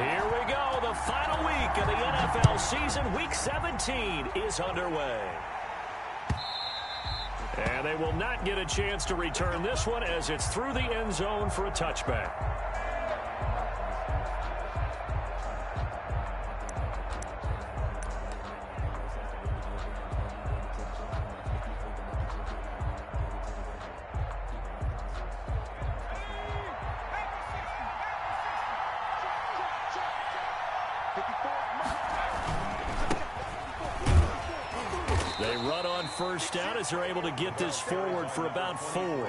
Here we go. The final week of the NFL season. Week 17 is underway. And they will not get a chance to return this one as it's through the end zone for a touchback. They run on first down as they're able to get this forward for about 4.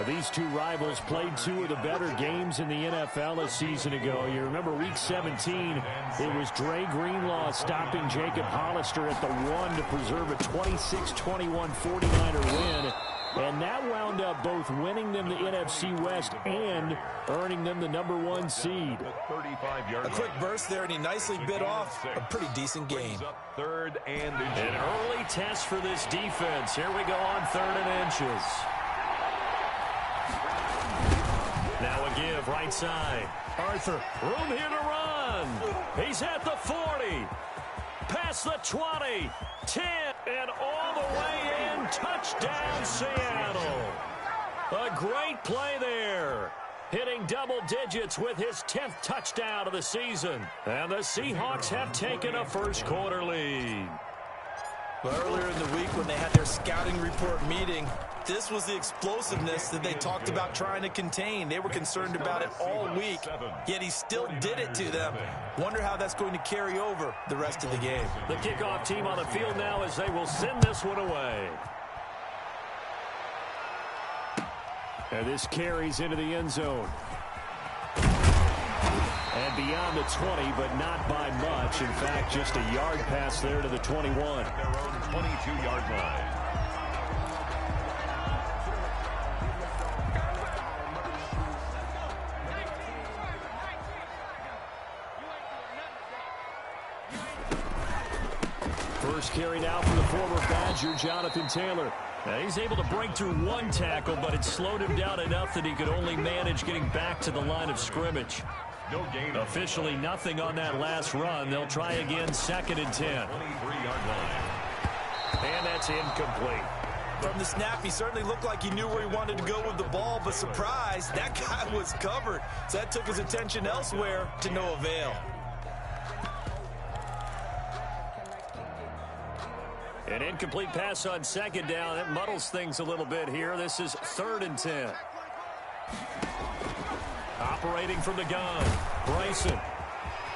These two rivals played two of the better games in the NFL a season ago. You remember Week 17, it was Dre Greenlaw stopping Jacob Hollister at the 1 to preserve a 26-21 49er win. And that wound up both winning them the NFC West and earning them the #1 seed. A quick burst there, and he nicely bit off a pretty decent game. An early test for this defense. Here we go on 3rd and inches. Now a give right side. Arthur, room here to run. He's at the 40. Past the 20. 10. And all the way in. Touchdown, Seattle. A great play there. Hitting double digits with his 10th touchdown of the season. And the Seahawks have taken a first quarter lead. Well, earlier in the week when they had their scouting report meeting, this was the explosiveness that they talked about trying to contain. They were concerned about it all week, yet he still did it to them. Wonder how that's going to carry over the rest of the game. The kickoff team on the field now as they will send this one away. And this carries into the end zone. And beyond the 20, but not by much. In fact, just a yard pass there to the 21. Their own 22-yard line. First carry now for the former Badger, Jonathan Taylor. Now he's able to break through one tackle, but it slowed him down enough that he could only manage getting back to the line of scrimmage. No gain. Officially nothing on that last run. They'll try again 2nd and 10. 23-yard line. And that's incomplete. From the snap, he certainly looked like he knew where he wanted to go with the ball, but surprise, that guy was covered. So that took his attention elsewhere to no avail. An incomplete pass on 2nd down. It muddles things a little bit here. This is 3rd and 10. Operating from the gun, Bryson.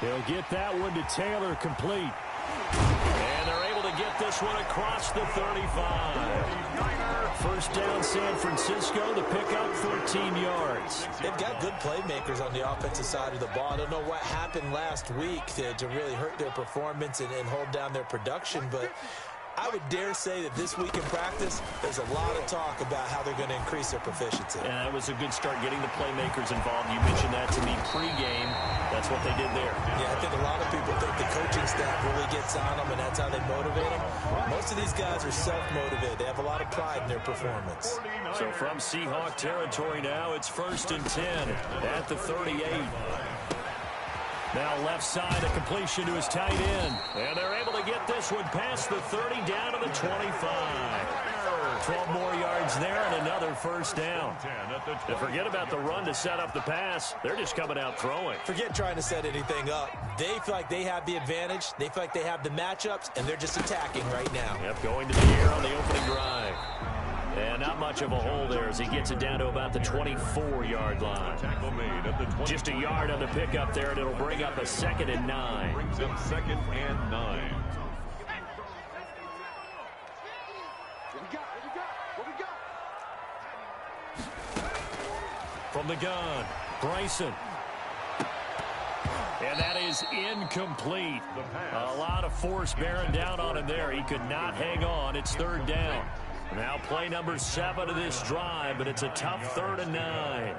He'll get that one to Taylor, complete. And they're able to get this one across the 35. First down, San Francisco. The pickup, 13 yards. They've got good playmakers on the offensive side of the ball. I don't know what happened last week to really hurt their performance and hold down their production, but I would dare say that this week in practice, there's a lot of talk about how they're going to increase their proficiency. And that was a good start getting the playmakers involved. You mentioned that to me pregame. That's what they did there. Yeah, I think a lot of people think the coaching staff really gets on them, and that's how they motivate them. Most of these guys are self-motivated. They have a lot of pride in their performance. So from Seahawk territory now, it's 1st and 10 at the 38. Now left side, a completion to his tight end. And they're able to get this one past the 30 down to the 25. 12 more yards there and another first down. And forget about the run to set up the pass. They're just coming out throwing. Forget trying to set anything up. They feel like they have the advantage. They feel like they have the matchups, and they're just attacking right now. Yep, going to the air on the opening drive. And not much of a hole there as he gets it down to about the 24-yard line. Just a yard on the pickup there, and it'll bring up a 2nd and 9. Brings up 2nd and 9. From the gun, Bryson. And that is incomplete. A lot of force bearing down on him there. He could not hang on. It's 3rd down. Now play number 7 of this drive, but it's a tough 3rd and 9.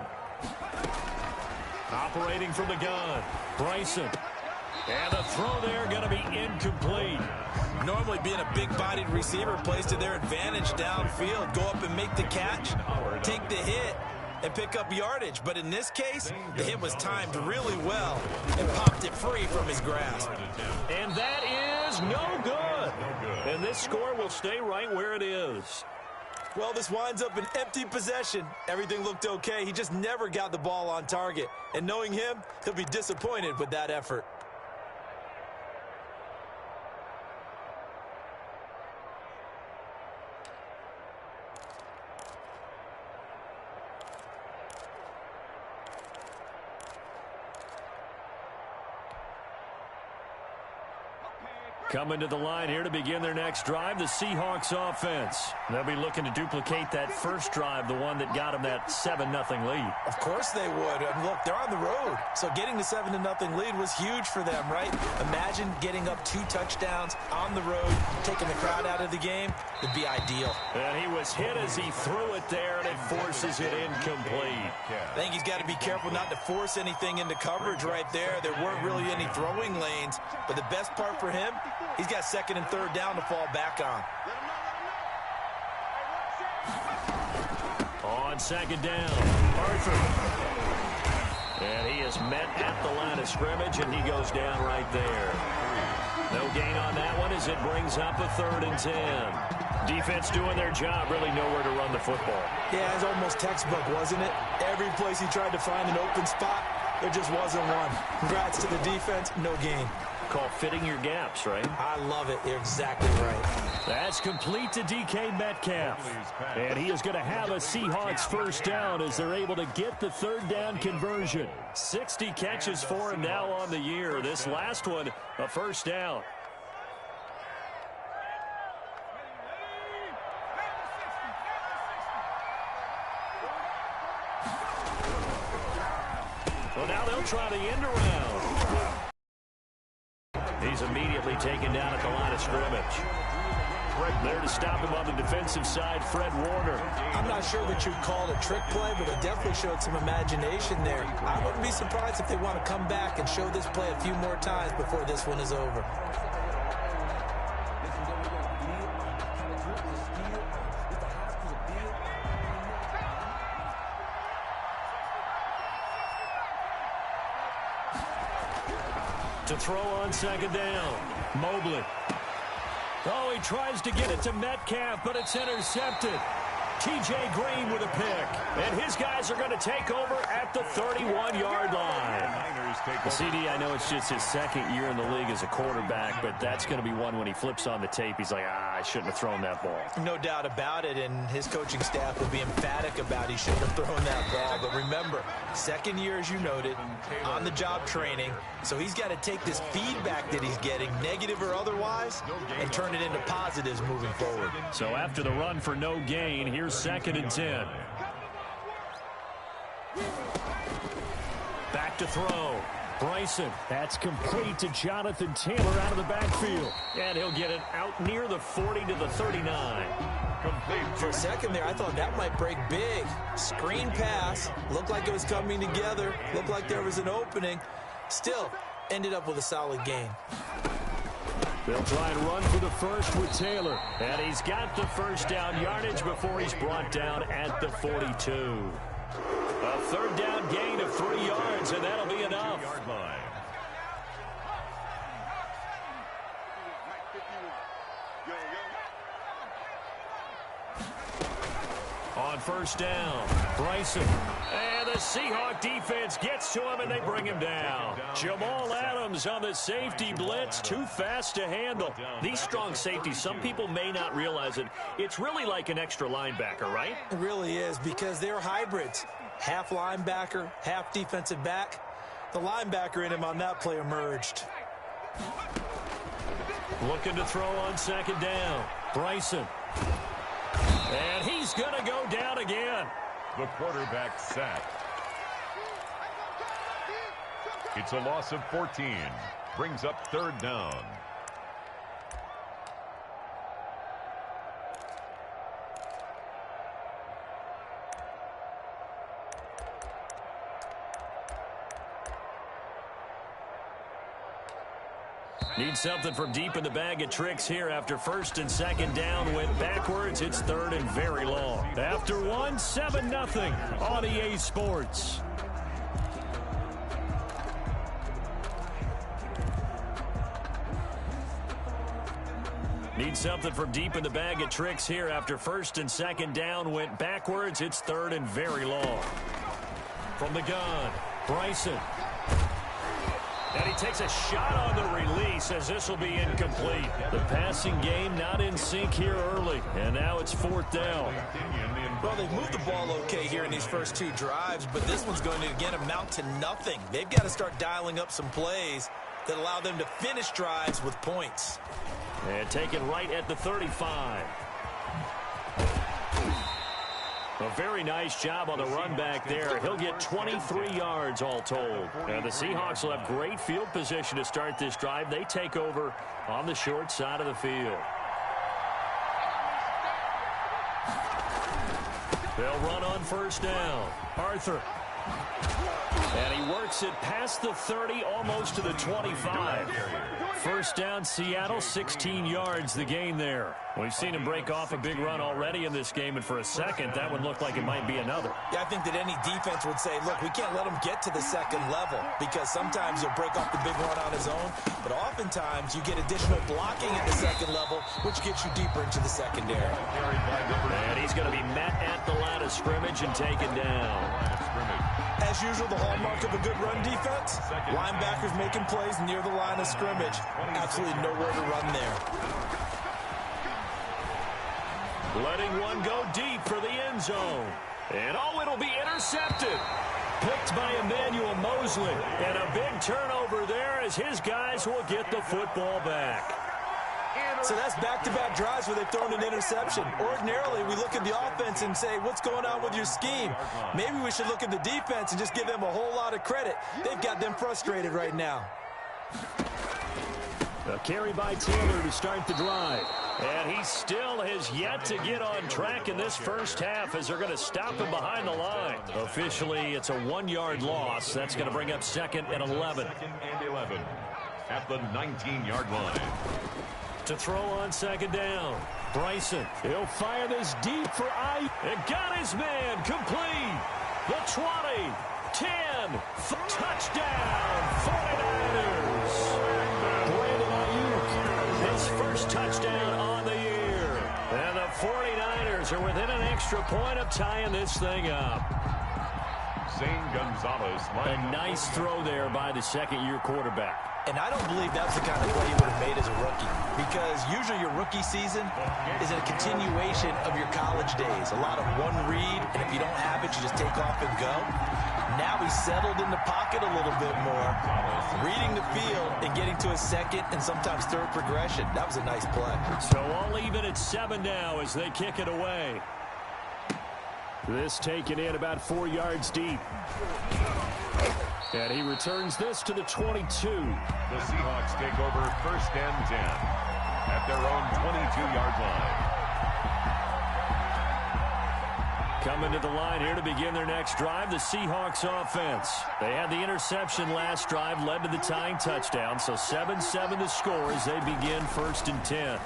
Operating from the gun, Bryson. And the throw there going to be incomplete. Normally being a big-bodied receiver plays to their advantage downfield. Go up and make the catch, take the hit, and pick up yardage. But in this case, the hit was timed really well and popped it free from his grasp. And that is no good. And this score will stay right where it is. Well, this winds up an empty possession. Everything looked okay. He just never got the ball on target. And knowing him, he'll be disappointed with that effort. Coming to the line here to begin their next drive, the Seahawks offense. They'll be looking to duplicate that first drive, the one that got them that 7-0 lead. Of course they would. And look, they're on the road. So getting the 7-0 lead was huge for them, right? Imagine getting up 2 touchdowns on the road, taking the crowd out of the game. It'd be ideal. And he was hit as he threw it there, and it forces it incomplete. I think he's got to be careful not to force anything into coverage right there. There weren't really any throwing lanes. But the best part for him, he's got 2nd and 3rd down to fall back on. On 2nd down, Arthur. And he is met at the line of scrimmage, and he goes down right there. No gain on that one as it brings up a 3rd and 10. Defense doing their job, really nowhere to run the football. Yeah, it's almost textbook, wasn't it? Every place he tried to find an open spot, there just wasn't one. Congrats to the defense, no gain. Called fitting your gaps, right? I love it. You're exactly right. That's complete to DK Metcalf. And he is going to have a Seahawks first down as they're able to get the 3rd down conversion. 60 catches for him now on the year. This last one, a first down. Well, now they'll try the end around. He's immediately taken down at the line of scrimmage. There to stop him on the defensive side, Fred Warner. I'm not sure that you'd call it a trick play, but it definitely showed some imagination there. I wouldn't be surprised if they want to come back and show this play a few more times before this one is over. To throw on 2nd down, Mobley. Oh, he tries to get it to Metcalf, but it's intercepted. T.J. Green with a pick. And his guys are going to take over at the 31-yard line. The CD, I know it's just his 2nd year in the league as a quarterback, but that's going to be one when he flips on the tape. He's like, I shouldn't have thrown that ball. No doubt about it, and his coaching staff will be emphatic about he shouldn't have thrown that ball. But remember, 2nd year, as you noted, on-the-job training, so he's got to take this feedback that he's getting, negative or otherwise, and turn it into positives moving forward. So after the run for no gain, here's 2nd and 10. Back to throw. Bryson. That's complete to Jonathan Taylor out of the backfield. And he'll get it out near the 40 to the 39. For a second there, I thought that might break big. Screen pass. Looked like it was coming together. Looked like there was an opening. Still, ended up with a solid gain. They'll try and run for the first with Taylor. And he's got the first down yardage before he's brought down at the 42. A 3rd down gain of 3 yards, and that'll be enough. On 1st down, Bryson. And the Seahawk defense gets to him, and they bring him down. Jamal Adams on the safety blitz, too fast to handle. These strong safeties, some people may not realize it. It's really like an extra linebacker, right? It really is, because they're hybrids. Half linebacker, half defensive back. The linebacker in him on that play emerged. Looking to throw on 2nd down. Bryson. And he's going to go down again. The quarterback sacked. It's a loss of 14. Brings up 3rd down. Need something from deep in the bag of tricks here after first and second down went backwards. It's third and very long. After one, 7-0 on EA Sports. Need something from deep in the bag of tricks here after first and second down went backwards. It's third and very long. From the gun, Bryson. And he takes a shot on the release as this will be incomplete. The passing game not in sync here early. And now it's fourth down. Well, they've moved the ball okay here in these first two drives, but this one's going to, again, amount to nothing. They've got to start dialing up some plays that allow them to finish drives with points. And taken right at the 35. A very nice job on the run back there. He'll get 23 yards all told. And the Seahawks will have great field position to start this drive. They take over on the short side of the field. They'll run on first down. Arthur. And he works it past the 30, almost to the 25. First down, Seattle, 16 yards the gain there. We've seen him break off a big run already in this game, and for a second, that one looked like it might be another. Yeah, I think that any defense would say, look, we can't let him get to the second level, because sometimes he'll break off the big run on his own, but oftentimes you get additional blocking at the second level, which gets you deeper into the secondary. And he's going to be met at the line of scrimmage and taken down. As usual, the hallmark of a good run defense, linebackers making plays near the line of scrimmage. Absolutely nowhere to run there. Letting one go deep for the end zone. And oh, it'll be intercepted. Picked by Emmanuel Mosley. And a big turnover there as his guys will get the football back. So that's back-to-back drives where they've thrown an interception. Ordinarily, we look at the offense and say, what's going on with your scheme? Maybe we should look at the defense and just give them a whole lot of credit. They've got them frustrated right now. A carry by Taylor to start the drive. And he still has yet to get on track in this first half as they're going to stop him behind the line. Officially, it's a 1-yard loss. That's going to bring up second and 11. Second and 11 at the 19-yard line. To throw on second down. Bryson. He'll fire this deep for Ayuk. And got his man complete. The 20, 10, touchdown, 49ers. Brandon Ayuk, his first touchdown on the year. And the 49ers are within an extra point of tying this thing up. Zane Gonzalez. A nice throw there by the second-year quarterback. And I don't believe that's the kind of play you would have made as a rookie, because usually your rookie season is a continuation of your college days. A lot of one read, and if you don't have it, you just take off and go. Now he's settled in the pocket a little bit more, reading the field and getting to a second and sometimes third progression. That was a nice play. So all even at 7 now as they kick it away. This taken in about 4 yards deep. And he returns this to the 22. The Seahawks take over first and 10 at their own 22-yard line. Coming to the line here to begin their next drive, the Seahawks offense. They had the interception last drive, led to the tying touchdown, so 7-7 the score as they begin first and 10.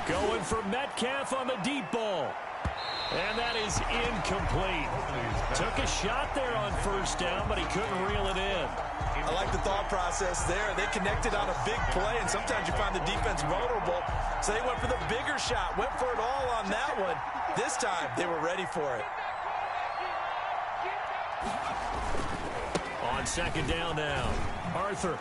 Going for Metcalf on the deep ball. And that is incomplete. Took a shot there on first down, but he couldn't reel it in. I like the thought process there. They connected on a big play, and sometimes you find the defense vulnerable. So they went for the bigger shot, went for it all on that one. This time, they were ready for it. On second down now, Arthur.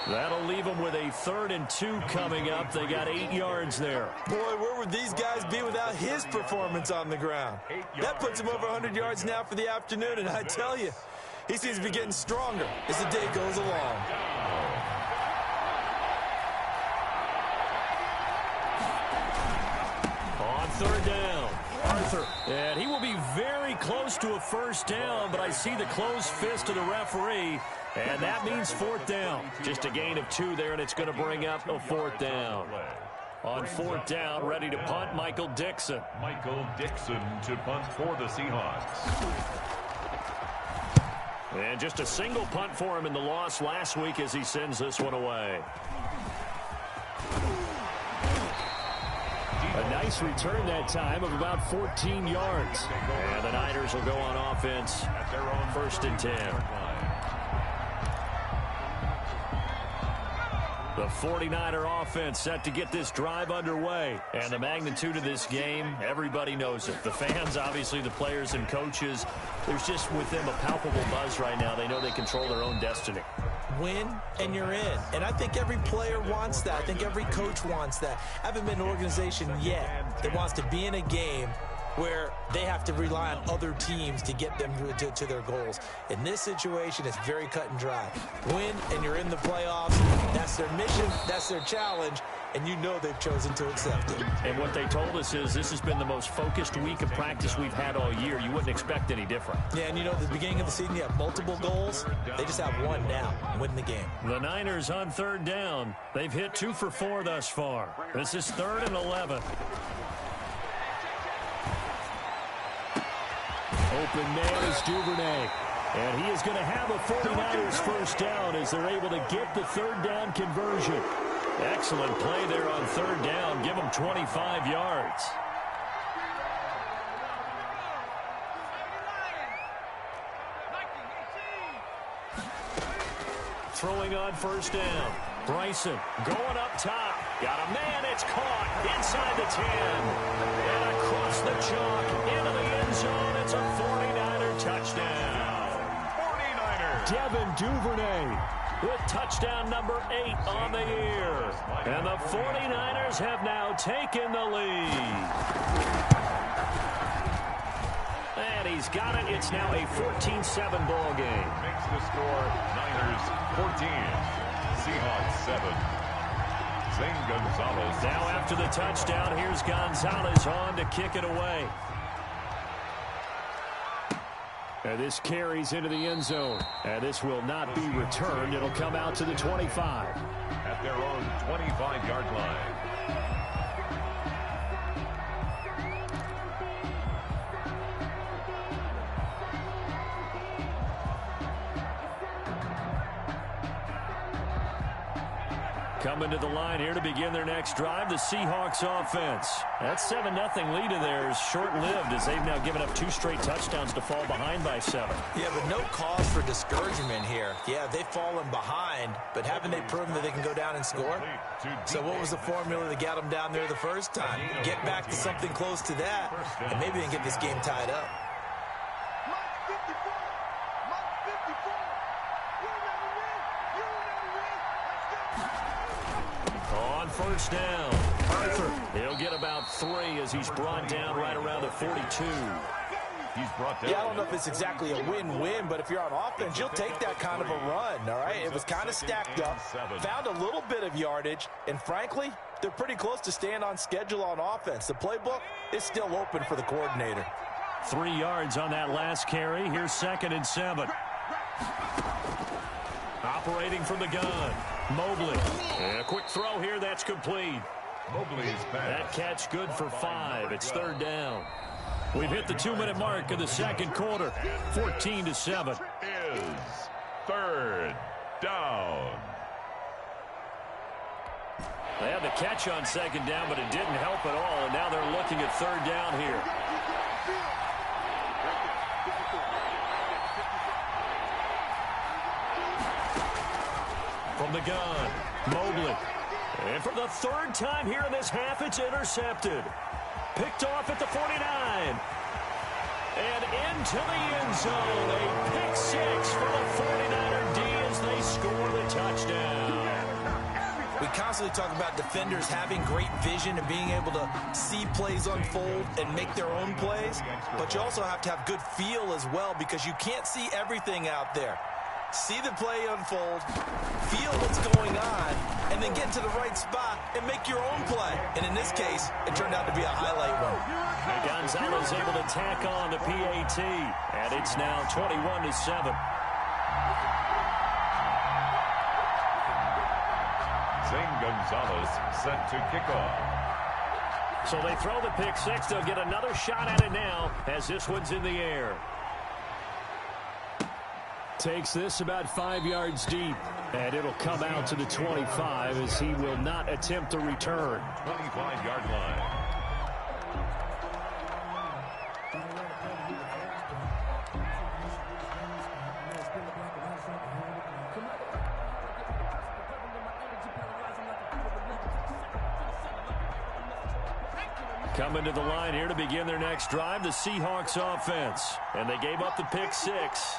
That'll leave them with a 3rd and 2 coming up. They got 8 yards there. Boy, where would these guys be without his performance on the ground? That puts him over 100 yards now for the afternoon, and I tell you, he seems to be getting stronger as the day goes along. On third down, Arthur. And he will be very close to a first down, but I see the closed fist of the referee. And that means fourth down. Just a gain of 2 there, and it's going to bring up a fourth down. On fourth down, ready to punt, Michael Dixon. Michael Dixon to punt for the Seahawks. And just a single punt for him in the loss last week as he sends this one away. A nice return that time of about 14 yards. And the Niners will go on offense at their own 1st and 10. The 49er offense set to get this drive underway. And the magnitude of this game, everybody knows it. The fans, obviously the players and coaches, there's just with them a palpable buzz right now. They know they control their own destiny. Win and you're in. And I think every player wants that. I think every coach wants that. I haven't been an organization yet that wants to be in a game where they have to rely on other teams to get them to their goals. In this situation, it's very cut and dry. Win and you're in the playoffs. That's their mission. That's their challenge. And you know they've chosen to accept it. And what they told us is this has been the most focused week of practice we've had all year. You wouldn't expect any different. Yeah, and you know, at the beginning of the season, you have multiple goals. They just have one now, win the game. The Niners on 3rd down. They've hit 2 for 4 thus far. This is 3rd and 11. Open man is Duvernay. And he is going to have a 49ers 1st down as they're able to get the 3rd down conversion. Excellent play there on 3rd down. Give them 25 yards. Throwing on 1st down. Bryson going up top. Got a man. It's caught inside the 10. And across the chalk into the end zone. It's a 49er touchdown. 49ers. Devin Duvernay with touchdown number 8 on the year. And the 49ers have now taken the lead. And he's got it. It's now a 14-7 ball game. Makes the score Niners 14, Seahawks 7. Zane Gonzalez. Now after the touchdown, here's Gonzalez on to kick it away. And this carries into the end zone. And this will not be returned. It'll come out to the 25. At their own 25-yard line. Coming to the line here to begin their next drive, the Seahawks offense. That 7-0 lead of theirs short-lived as they've now given up 2 straight touchdowns to fall behind by 7. Yeah, but no cause for discouragement here. Yeah, they've fallen behind, but haven't they proven that they can go down and score? So what was the formula that got them down there the first time? Get back to something close to that, and maybe they can get this game tied up. On 1st down, Arthur, he'll get about 3 as he's brought down right around the 42. He's brought down. Yeah, I don't know if it's exactly a win-win, but if you're on offense, you'll take that kind of a run, all right? It was kind of stacked up, found a little bit of yardage, and frankly, they're pretty close to staying on schedule on offense. The playbook is still open for the coordinator. 3 yards on that last carry. Here's 2nd and 7. Operating from the gun. Mobley. And a quick throw here. That's complete. Mobley's pass. That catch good for 5. It's 3rd down. We've hit the 2-minute mark of the 2nd quarter. 14-7. Is 3rd down. They had the catch on 2nd down, but it didn't help at all. And now they're looking at 3rd down here. From the gun, Mobley. And for the 3rd time here in this half, it's intercepted. Picked off at the 49. And into the end zone. A pick 6 for the 49er D as they score the touchdown. We constantly talk about defenders having great vision and being able to see plays unfold and make their own plays. But you also have to have good feel as well because you can't see everything out there. See the play unfold, feel what's going on, and then get into the right spot and make your own play. And in this case, it turned out to be a highlight one. And Gonzalez able to tack on the PAT, and it's now 21-7. Zane Gonzalez set to kick off. So they throw the pick 6. They'll get another shot at it now as this one's in the air. Takes this about 5 yards deep, and it'll come out to the 25 as he will not attempt a return. 25-yard line. Coming to the line here to begin their next drive, the Seahawks offense. And they gave up the pick 6,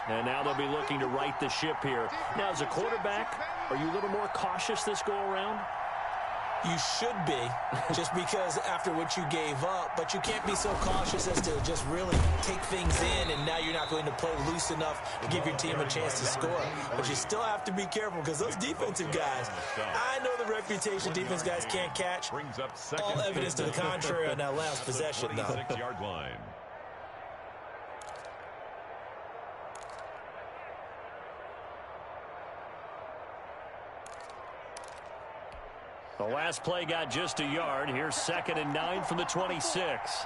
and now they'll be looking to right the ship here. Now, as a quarterback, are you a little more cautious this go-around? You should be, just because after what you gave up, but you can't be so cautious as to just really take things in, and now you're not going to play loose enough to give your team a chance to score. But you still have to be careful because those defensive guys, I know the reputation defense guys can't catch. All evidence to the contrary on that last possession, though. 26-yard line. The last play got just a yard. Here's 2nd and 9 from the 26.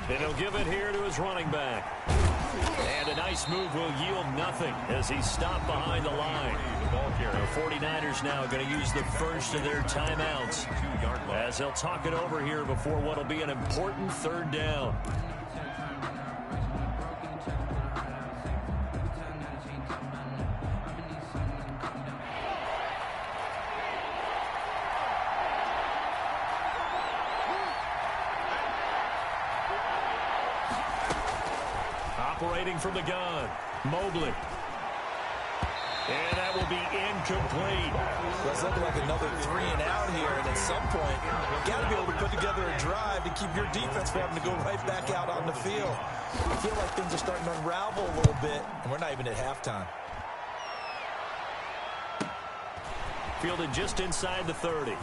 And he'll give it here to his running back. And a nice move will yield nothing as he's stopped behind the line. The 49ers now going to use the first of their timeouts as they'll talk it over here before what will be an important 3rd down. Operating from the gun, Mobley. And that will be incomplete. It's looking like another 3 and out here, and at some point, you've got to be able to put together a drive to keep your defense from having to go right back out on the field. I feel like things are starting to unravel a little bit, and we're not even at halftime. Fielded just inside the 30.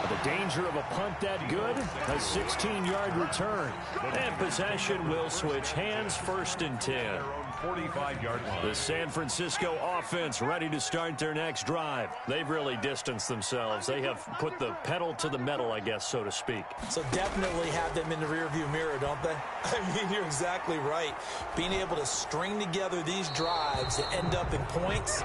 The danger of a punt that good, a 16-yard return. And possession will switch hands, 1st and 10. 45-yard line. The San Francisco offense ready to start their next drive. They've really distanced themselves. They have put the pedal to the metal, I guess, so to speak. So definitely have them in the rearview mirror, don't they? I mean, you're exactly right. Being able to string together these drives that end up in points,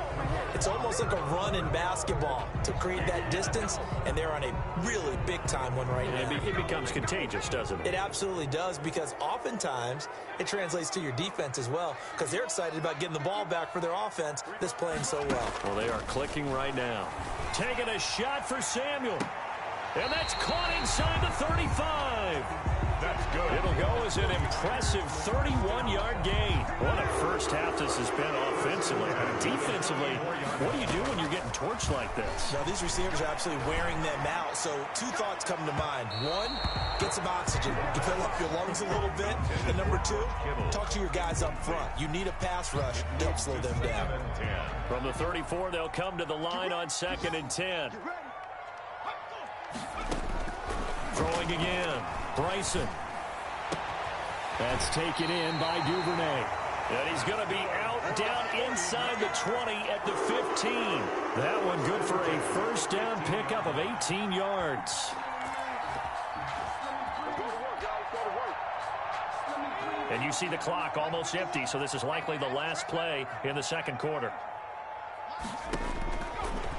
it's almost like a run in basketball to create that distance, and they're on a really big-time one right now. It becomes contagious, doesn't it? It absolutely does, because oftentimes it translates to your defense as well, because they're excited about getting the ball back for their offense that's playing so well. Well, they are clicking right now. Taking a shot for Samuel. And that's caught inside the 35. That's good. It'll go as an impressive 31-yard gain. What a first half this has been offensively. Defensively, what do you do when you're getting torched like this? Now, these receivers are absolutely wearing them out. So 2 thoughts come to mind. 1, get some oxygen to fill up your lungs a little bit. And number 2, talk to your guys up front. You need a pass rush to help slow them down. From the 34, they'll come to the line on 2nd and 10. Throwing again. Bryson. That's taken in by Duvernay. And he's going to be out down inside the 20 at the 15. That one good for a 1st down pickup of 18 yards. And you see the clock almost empty, so this is likely the last play in the 2nd quarter.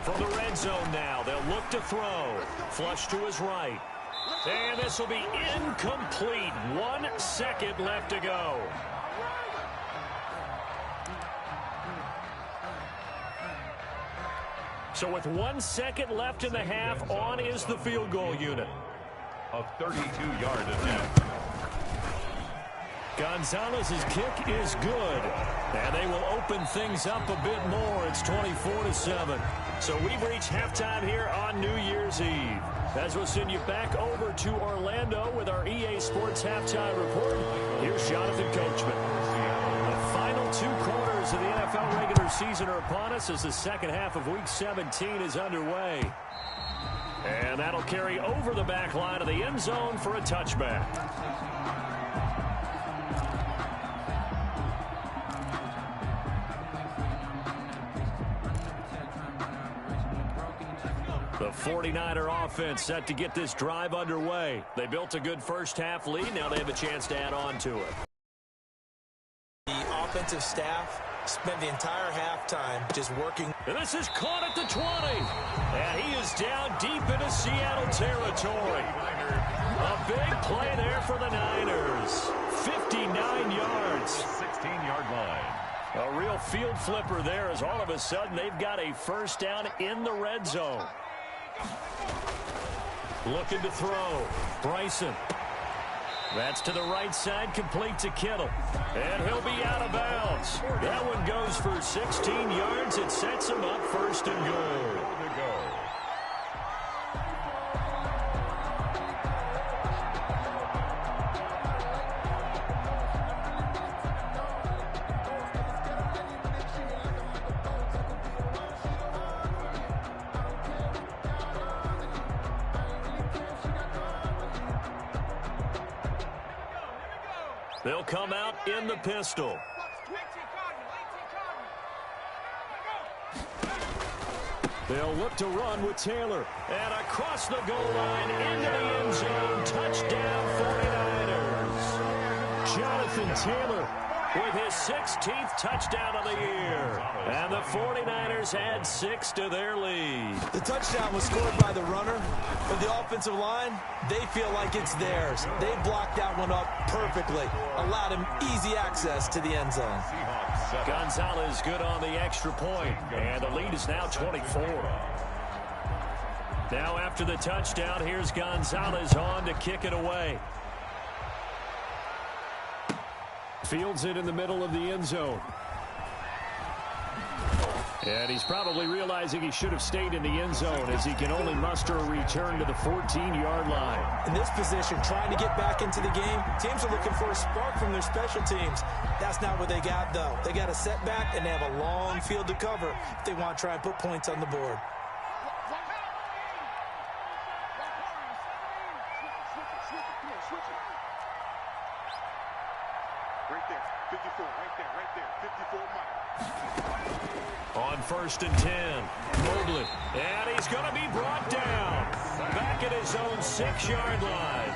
From the red zone now, they'll look to throw. Flush to his right. And this will be incomplete. 1 second left to go. So with 1 second left in the half, on is the field goal unit. A 32-yard attempt. Gonzalez's kick is good. And they will open things up a bit more. It's 24-7. So we've reached halftime here on New Year's Eve. As we'll send you back over to Orlando with our EA Sports Halftime Report, here's Jonathan Coachman. The final 2 quarters of the NFL regular season are upon us as the 2nd half of Week 17 is underway. And that'll carry over the back line of the end zone for a touchback. The 49er offense set to get this drive underway. They built a good first-half lead. Now they have a chance to add on to it. The offensive staff spent the entire halftime just working. And this is caught at the 20. And he is down deep into Seattle territory. A big play there for the Niners. 59 yards. 16-yard line. A real field flipper there as all of a sudden they've got a first down in the red zone. Looking to throw. Bryson. That's to the right side, complete to Kittle. And he'll be out of bounds. That one goes for 16 yards. It sets him up first and goal. They'll come out in the pistol. They'll look to run with Taylor. And across the goal line into the end zone. Touchdown 49ers. Jonathan Taylor with his 16th touchdown of the year. And the 49ers add 6 to their lead. The touchdown was scored by the runner, but the offensive line, they feel like it's theirs. They blocked that one up perfectly, allowed him easy access to the end zone. Gonzalez good on the extra point, and the lead is now 24. Now after the touchdown, here's Gonzalez on to kick it away. Fields it in the middle of the end zone. And he's probably realizing he should have stayed in the end zone as he can only muster a return to the 14-yard line. In this position, trying to get back into the game, teams are looking for a spark from their special teams. That's not what they got, though. They got a setback, and they have a long field to cover if they want to try and put points on the board. Right there, 54, right there, 54 miles. On 1st and 10, Mobley, and he's going to be brought down. Back at his own 6-yard line.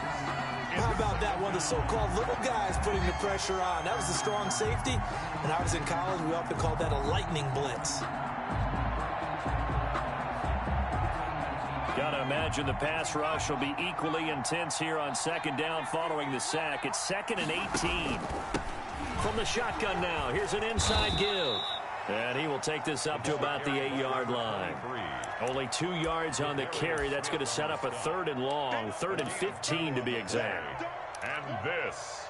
How about that one? The so-called little guys putting the pressure on. That was a strong safety. When I was in college, we often called that a lightning blitz. Got to imagine the pass rush will be equally intense here on 2nd down following the sack. It's 2nd and 18. From the shotgun now, here's an inside give. And he will take this up to about the 8-yard line. Only 2 yards on the carry. That's going to set up a 3rd and long, 3rd and 15 to be exact. And this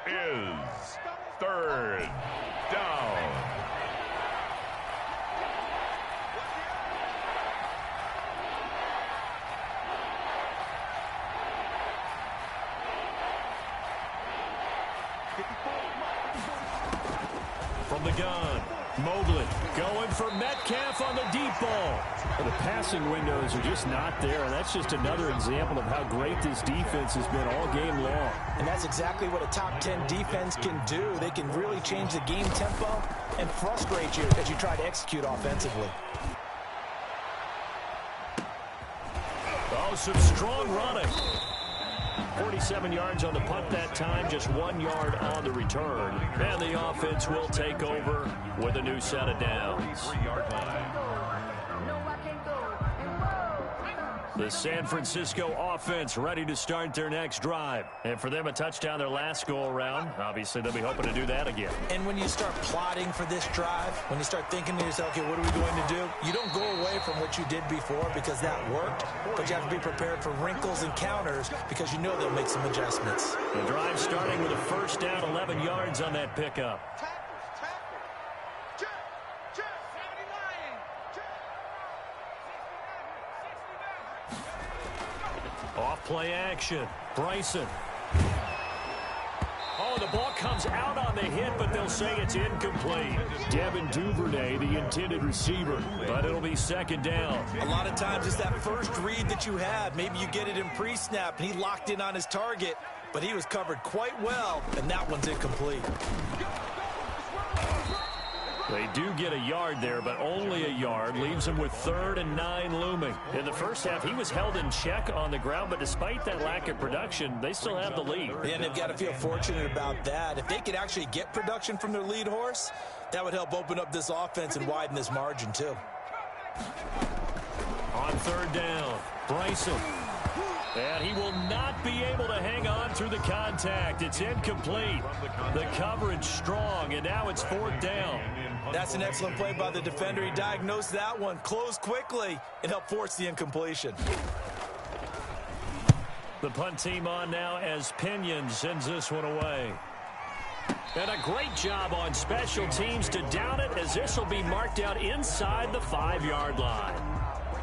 is 3rd down. From the gun, Mobley going for Metcalf on the deep ball. The passing windows are just not there, and that's just another example of how great this defense has been all game long. And that's exactly what a top 10 defense can do. They can really change the game tempo and frustrate you as you try to execute offensively. Oh, some strong running. 47 yards on the punt that time, just 1 yard on the return. And the offense will take over with a new set of downs. 3-yard line. The San Francisco offense ready to start their next drive. And for them, a touchdown their last go-around. Obviously, they'll be hoping to do that again. And when you start plotting for this drive, when you start thinking to yourself, okay, what are we going to do? You don't go away from what you did before because that worked, but you have to be prepared for wrinkles and counters because you know they'll make some adjustments. The drive starting with a first down, 11 yards on that pickup. Off play action. Bryson. Oh, the ball comes out on the hit, but they'll say it's incomplete. Devin Duvernay, the intended receiver, but it'll be 2nd down. A lot of times it's that first read that you have. Maybe you get it in pre-snap, and he locked in on his target, but he was covered quite well, and that one's incomplete. They do get a yard there, but only a yard. Leaves them with 3rd and 9 looming. In the first half, he was held in check on the ground, but despite that lack of production, they still have the lead. Yeah, and they've got to feel fortunate about that. If they could actually get production from their lead horse, that would help open up this offense and widen this margin, too. On 3rd down, Bryson. And he will not be able to hang on through the contact. It's incomplete. The coverage strong, and now it's 4th down. That's an excellent play by the defender. He diagnosed that one, closed quickly, and helped force the incompletion. The punt team on now as Pinion sends this one away. And a great job on special teams to down it, as this will be marked out inside the 5-yard line.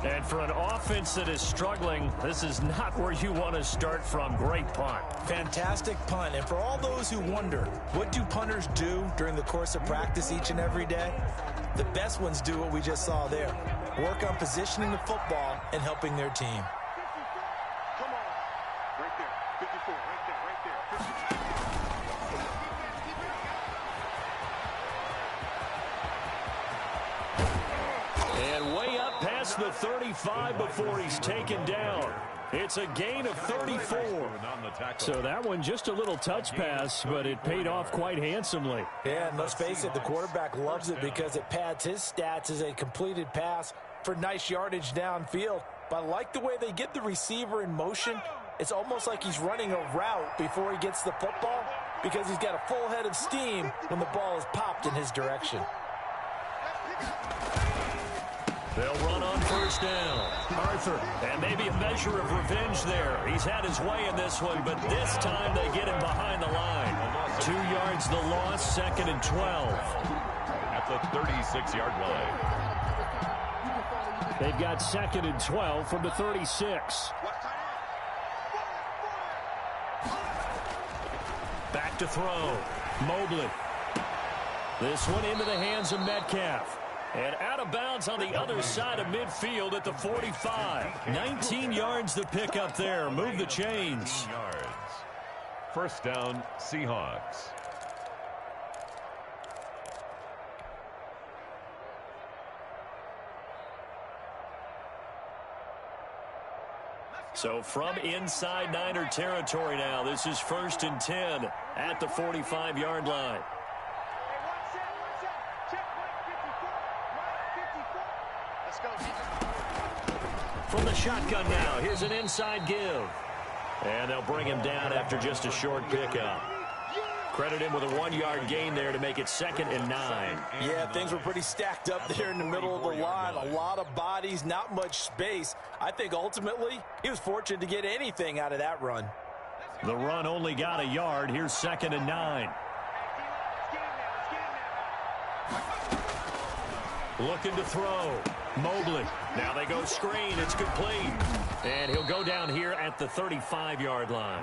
And for an offense that is struggling, this is not where you want to start from. Great punt. Fantastic punt. And for all those who wonder, what do punters do during the course of practice each and every day? The best ones do what we just saw there. Work on positioning the football and helping their team. Come on. Right there. 54. Right there. Right there. 54. And way up past the 35 before he's taken down. It's a gain of 34. So that one just a little touch pass, but it paid off quite handsomely. Yeah, and let's face it, the quarterback loves it because it pads his stats as a completed pass for nice yardage downfield. But I like the way they get the receiver in motion. It's almost like he's running a route before he gets the football because he's got a full head of steam when the ball is popped in his direction. They'll run on 1st down. Arthur, and maybe a measure of revenge there. He's had his way in this one, but this time they get him behind the line. 2 yards the loss, 2nd and 12. At the 36-yard line. They've got 2nd and 12 from the 36. Back to throw. Mobley. This one into the hands of Metcalf. And out of bounds on the other side of midfield at the 45. 19 yards to pick up there. Move the chains. 19 yards. 1st down, Seahawks. So from inside Niner territory now, this is 1st and 10 at the 45-yard line. From the shotgun now, here's an inside give. And they'll bring him down after just a short pickup. Credit him with a 1-yard gain there to make it 2nd and 9. Yeah, things were pretty stacked up there in the middle of the line. A lot of bodies, not much space. I think ultimately he was fortunate to get anything out of that run. The run only got a yard. Here's 2nd and 9. Looking to throw. Mobley. Now they go screen. It's complete. And he'll go down here at the 35-yard line.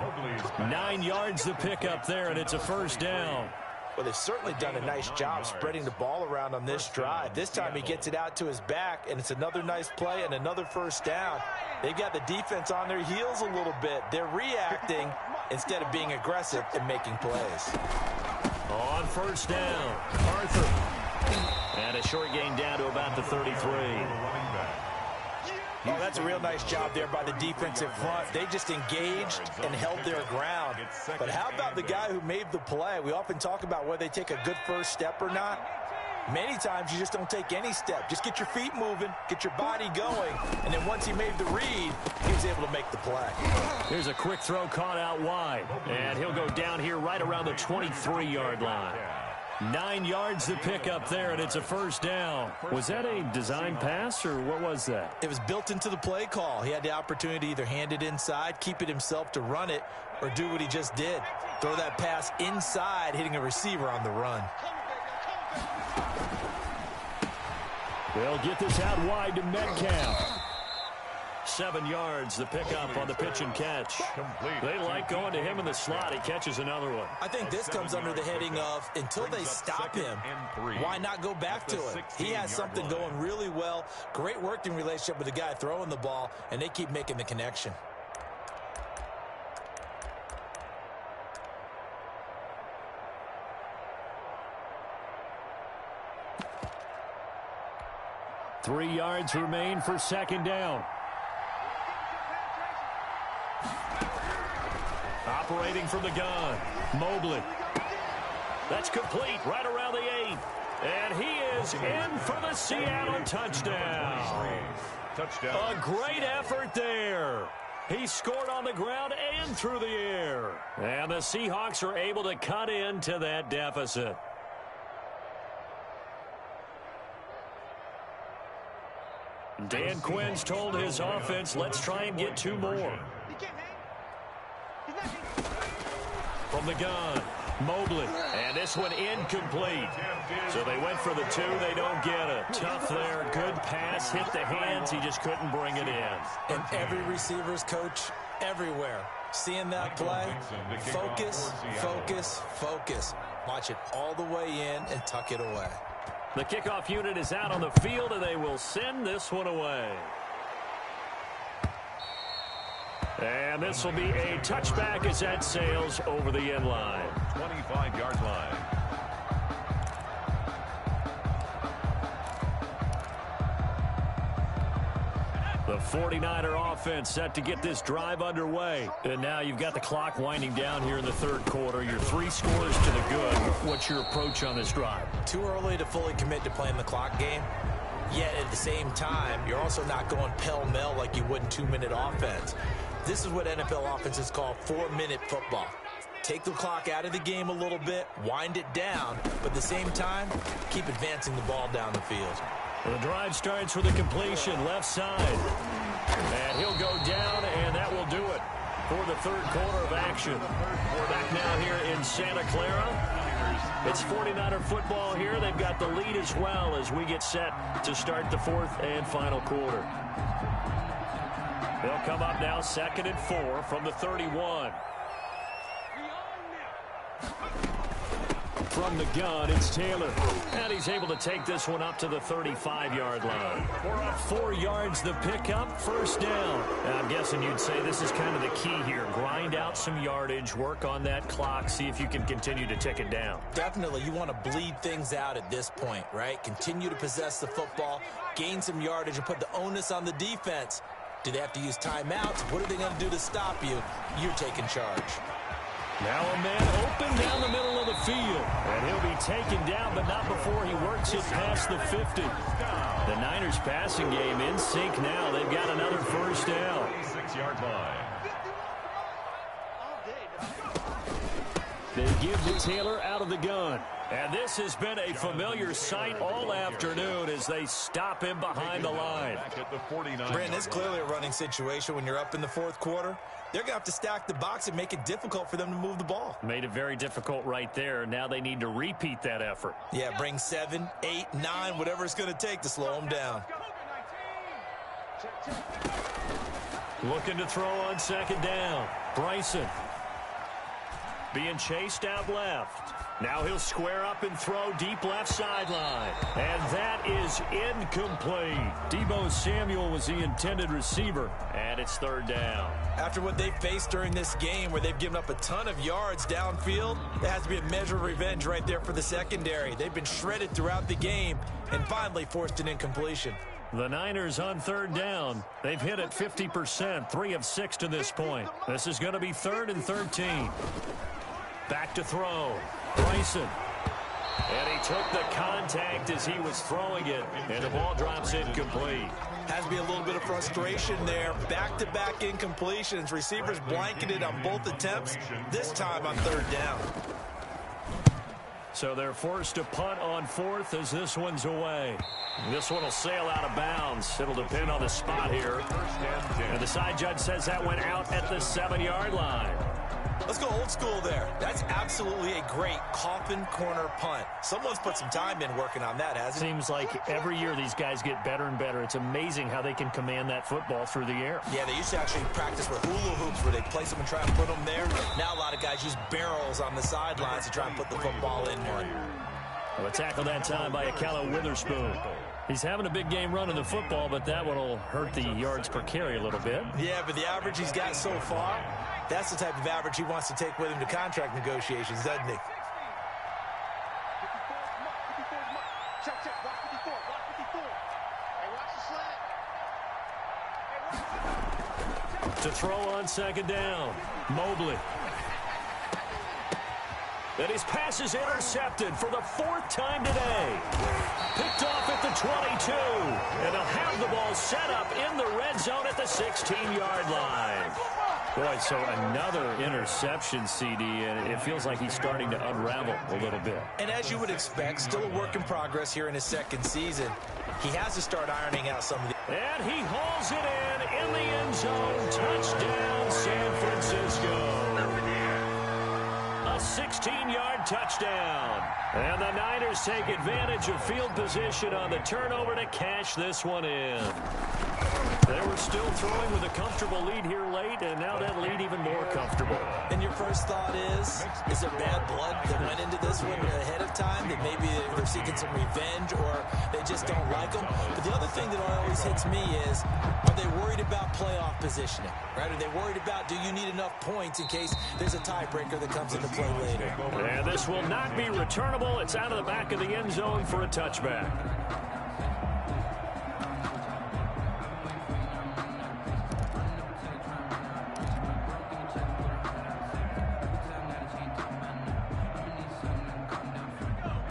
9 yards to pick up there, and it's a 1st down. Well, they've certainly done a nice job spreading the ball around on this drive. This time he gets it out to his back, and it's another nice play and another 1st down. They've got the defense on their heels a little bit. They're reacting instead of being aggressive and making plays. On 1st down, Arthur. And a short gain down to about the 33. Oh, that's a real nice job there by the defensive front. They just engaged and held their ground. But how about the guy who made the play? We often talk about whether they take a good first step or not. Many times you just don't take any step. Just get your feet moving, get your body going, and then once he made the read, he was able to make the play. Here's a quick throw caught out wide. And he'll go down here right around the 23-yard line. 9 yards to pick up there, and it's a 1st down. Was that a design pass, or what was that? It was built into the play call. He had the opportunity to either hand it inside, keep it himself to run it, or do what he just did. Throw that pass inside, hitting a receiver on the run. They'll get this out wide to Metcalf. 7 yards the pickup on the pitch and catch. They like going to him in the slot. He catches another one. I think this comes under the heading of until they stop him, why not go back to it? He has something going really well. Great working relationship with the guy throwing the ball, and they keep making the connection. 3 yards remain for second down. Operating from the gun, Mobley. That's complete right around the 8. And he is in for the Seattle touchdown. A great effort there. He scored on the ground and through the air. And the Seahawks are able to cut into that deficit. Dan Quinn's told his offense, let's try and get 2 more. From the gun, Mobley. And this one incomplete. So they went for the 2. They don't get it. Tough there. Good pass. Hit the hands. He just couldn't bring it in. And every receiver's coach everywhere. Seeing that play, focus, focus, focus. Watch it all the way in and tuck it away. The kickoff unit is out on the field, and they will send this one away. And this will be a touchback as that sails over the end line. 25-yard line. The 49er offense set to get this drive underway. And now you've got the clock winding down here in the third quarter. Your 3 scores to the good. What's your approach on this drive? Too early to fully commit to playing the clock game. Yet at the same time, you're also not going pell-mell like you would in 2-minute offense. This is what NFL offenses call 4-minute football. Take the clock out of the game a little bit, wind it down, but at the same time, keep advancing the ball down the field. Well, the drive starts with a completion left side. And he'll go down, and that will do it for the third quarter of action. We're back now here in Santa Clara. It's 49er football here. They've got the lead as well as we get set to start the fourth and final quarter. They'll come up now 2nd and 4 from the 31. From the gun, it's Taylor. And he's able to take this one up to the 35-yard line. We're up 4 yards the pickup, first down. Now, I'm guessing you'd say this is kind of the key here. Grind out some yardage, work on that clock, see if you can continue to tick it down. Definitely, you want to bleed things out at this point, right? Continue to possess the football, gain some yardage, and put the onus on the defense. Do they have to use timeouts? What are they going to do to stop you? You're taking charge. Now a man open down the middle of the field. And he'll be taken down, but not before he works it past the 50. The Niners passing game in sync now. They've got another first down. 6-yard line. They give to Taylor out of the gun. And this has been a familiar sight all afternoon as they stop him behind the line. Brandon, it's clearly a running situation when you're up in the fourth quarter. They're going to have to stack the box and make it difficult for them to move the ball. Made it very difficult right there. Now they need to repeat that effort. Yeah, bring 7, 8, 9, whatever it's going to take to slow them down. Looking to throw on second down. Bryson being chased out left. Now he'll square up and throw deep left sideline. And that is incomplete. Deebo Samuel was the intended receiver. And it's third down. After what they faced during this game where they've given up a ton of yards downfield, there has to be a measure of revenge right there for the secondary. They've been shredded throughout the game and finally forced an incompletion. The Niners on third down. They've hit it 50%, 3 of 6 to this point. This is going to be 3rd and 13. Back to throw. Bryson. And he took the contact as he was throwing it, and the ball drops incomplete. Has to be a little bit of frustration there. Back-to-back incompletions. Receivers blanketed on both attempts, this time on third down. So they're forced to punt on 4th as this one's away. This one will sail out of bounds. It'll depend on the spot here. And the side judge says that went out at the 7-yard line. Let's go old school there. That's absolutely a great coffin corner punt. Someone's put some time in working on that, hasn't it? Seems like every year these guys get better and better. It's amazing how they can command that football through the air. Yeah, they used to actually practice with hula hoops where they place them and try and put them there. Now a lot of guys use barrels on the sidelines to try and put the football in one. Well, a tackle that time by Akala Witherspoon. He's having a big game running the football, but that one will hurt the yards per carry a little bit. Yeah, but the average he's got so far, that's the type of average he wants to take with him to contract negotiations, doesn't he? To throw on second down, Mobley. And his pass is intercepted for the 4th time today. Picked off at the 22. And they'll have the ball set up in the red zone at the 16-yard line. Boy, so another interception, CD, and it feels like he's starting to unravel a little bit. And as you would expect, still a work in progress here in his 2nd season. He has to start ironing out some of the... And he hauls it in the end zone. Touchdown, San Francisco. A 16-yard touchdown. And the Niners take advantage of field position on the turnover to cash this one in. They were still throwing with a comfortable lead here late, and now that lead even more comfortable. And your first thought is there bad blood that went into this one ahead of time, that maybe they're seeking some revenge or they just don't like them? But the other thing that always hits me is, are they worried about playoff positioning? Right? Are they worried about, do you need enough points in case there's a tiebreaker that comes into play later? And this will not be returnable. It's out of the back of the end zone for a touchback.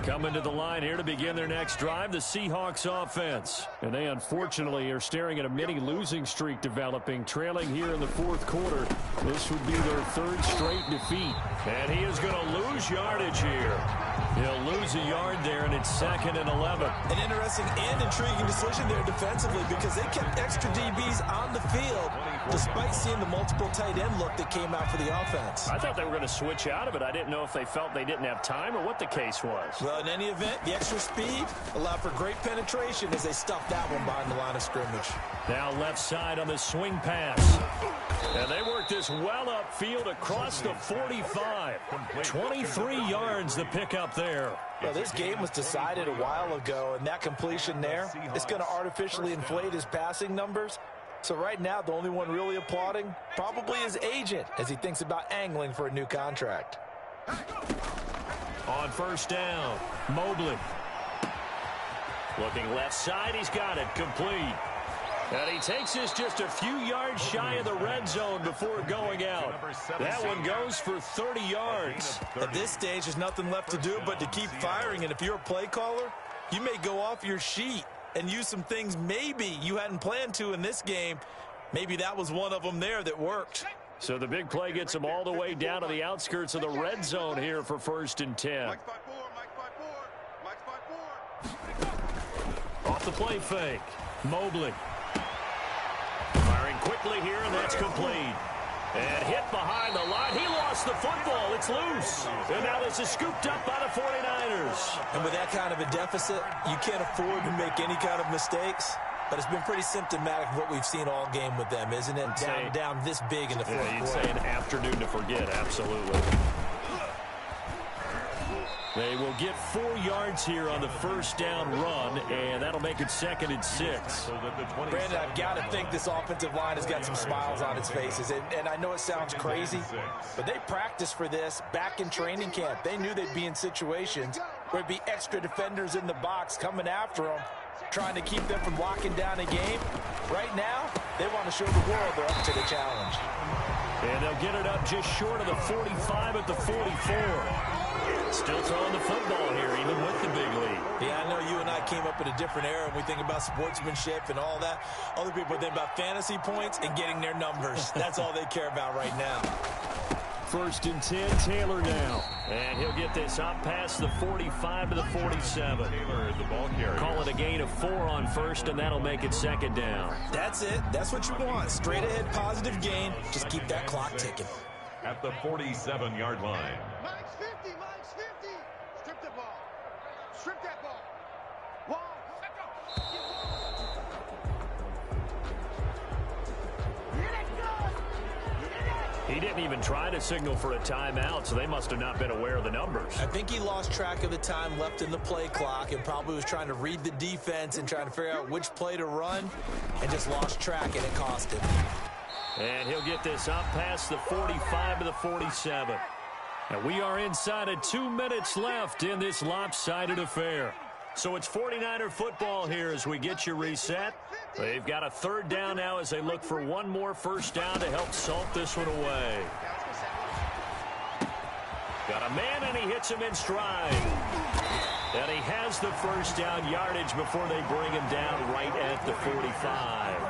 Coming to the line here to begin their next drive, the Seahawks offense. And they unfortunately are staring at a mini losing streak developing, trailing here in the 4th quarter. This would be their 3rd straight defeat. And he is going to lose yardage here. He'll lose a yard there, and it's 2nd and 11. An interesting and intriguing decision there defensively, because they kept extra DBs on the field despite seeing the multiple tight end look that came out for the offense. I thought they were going to switch out of it. I didn't know if they felt they didn't have time or what the case was. Well, in any event, the extra speed allowed for great penetration as they stuffed that one behind the line of scrimmage. Now left side on the swing pass. And they work this well upfield across the 45. 23 yards the pickup there. Well, this game was decided a while ago, and that completion there is going to artificially inflate his passing numbers. So right now, the only one really applauding probably his agent as he thinks about angling for a new contract. On first down, Mobley. Looking left side, he's got it, complete. And he takes this just a few yards shy of the red zone before going out. That one goes for 30 yards. At this stage, there's nothing left to do but to keep firing. And if you're a play caller, you may go off your sheet and use some things maybe you hadn't planned to in this game. Maybe that was one of them there that worked. So the big play gets him all the way down to the outskirts of the red zone here for 1st and 10. Off the play fake, Mobley. Firing quickly here, and that's complete. And hit behind the line. He lost the football. It's loose. And now this is scooped up by the 49ers. And with that kind of a deficit, you can't afford to make any kind of mistakes. But it's been pretty symptomatic of what we've seen all game with them, isn't it? Down this big in the 4th quarter. You'd say an afternoon to forget, absolutely. They will get 4 yards here on the first down run, and that'll make it 2nd and 6. Brandon, I've got to think this offensive line has got some smiles on its faces. And I know it sounds crazy, but they practiced for this back in training camp. They knew they'd be in situations where there'd be extra defenders in the box coming after them, trying to keep them from locking down a game. Right now, they want to show the world they're up to the challenge. And they'll get it up just short of the 45 at the 44. Still throwing the football here, even with the big lead. Yeah, I know you and I came up in a different era, and we think about sportsmanship and all that. Other people think about fantasy points and getting their numbers. That's all they care about right now. 1st and 10, Taylor now. And he'll get this up past the 45 to the 47. Taylor is the ball carrier. Call it a gain of 4 on first, and that'll make it 2nd down. That's it. That's what you want. Straight ahead positive gain. Just keep that clock ticking. At the 47-yard line. Mike's 50, Mike's 50. Strip the ball. Strip that ball. One, He didn't even try to signal for a timeout, so they must have not been aware of the numbers. I think he lost track of the time left in the play clock and probably was trying to read the defense and trying to figure out which play to run and just lost track, and it cost him. And he'll get this up past the 45 to the 47. And we are inside of 2 minutes left in this lopsided affair. So it's 49er football here as we get you reset. They've got a third down now as they look for one more first down to help salt this one away. Got a man, and he hits him in stride. And he has the first down yardage before they bring him down right at the 45.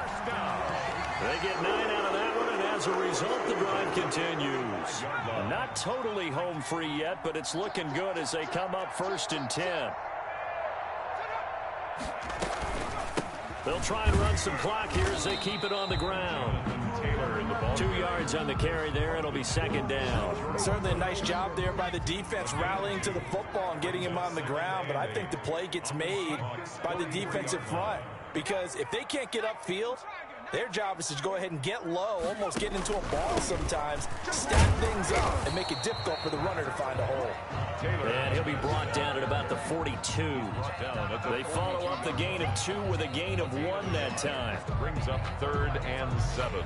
They get 9 out of that one, and as a result, the drive continues. Not totally home free yet, but it's looking good as they come up 1st and 10. They'll try and run some clock here as they keep it on the ground. 2 yards on the carry there. It'll be 2nd down. Certainly a nice job there by the defense rallying to the football and getting him on the ground. But I think the play gets made by the defensive front, because if they can't get upfield, their job is to go ahead and get low, almost get into a ball sometimes, stack things up, and make it difficult for the runner to find a hole. And he'll be brought down at about the 42. They follow up the gain of 2 with a gain of 1 that time. Brings up 3rd and 7.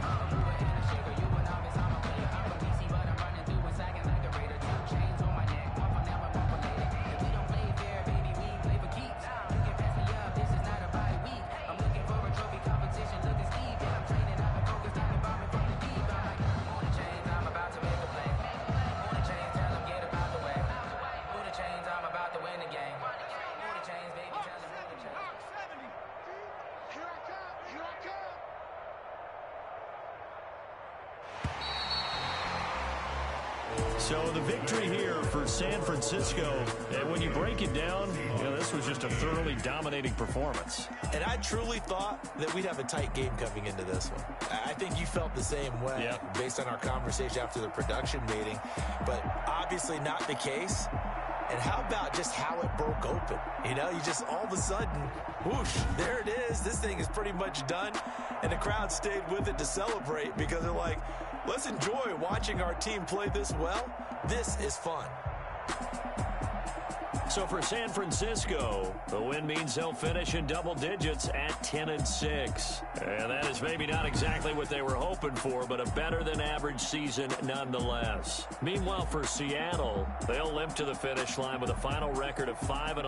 So the victory here for San Francisco, and when you break it down, this was just a thoroughly dominating performance. And I truly thought that we'd have a tight game coming into this one. I think you felt the same way based on our conversation after the production meeting, but obviously not the case. And how about just how it broke open? You just all of a sudden, whoosh, there it is. This thing is pretty much done. And the crowd stayed with it to celebrate because they're like, let's enjoy watching our team play this well. This is fun. So for San Francisco, the win means they'll finish in double digits at 10-6. And that is maybe not exactly what they were hoping for, but a better than average season nonetheless. Meanwhile, for Seattle, they'll limp to the finish line with a final record of 5-11.